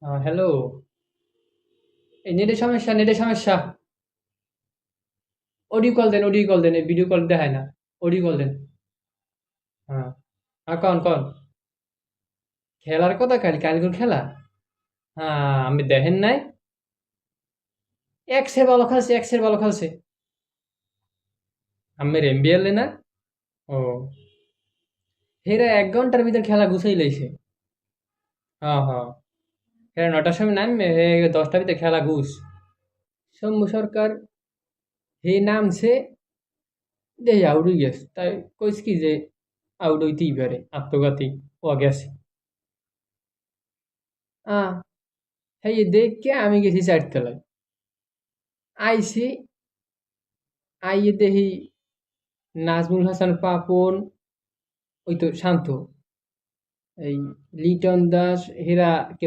Hello. এই নেটের সমস্যা। অডিও কল দেন, এই ভিডিও কল দেখায় না। অডিও কল দেন। হ্যাঁ, কন। খেলার কথা কালকের খেলা। হ্যাঁ, আমি দেখেন নাই। এক্সের ভালো খেলছে। আমের এমবিএল না। ও, হেরা 1 ঘন্টার ভিতর খেলা গুছাই লাইছে। হ্যাঁ। হেরা 9টার সময় নামবে, 10টার ভিতরে খেলা ঘুষ। সৌম্য সরকার হে নামছে, দেই আউট হয়ে গেছে। তাই কইস কি যে আউট হইতেই পারে, আত্মঘাতী ও গেছে। আহ হ্যাঁ, দেখে আমি গেছি 4 তলায়। আইসি, আইয়ে দেখি নাজমুল হাসান পাপন, ওই তো শান্ত, এই লিটন দাস, হেরা কেউ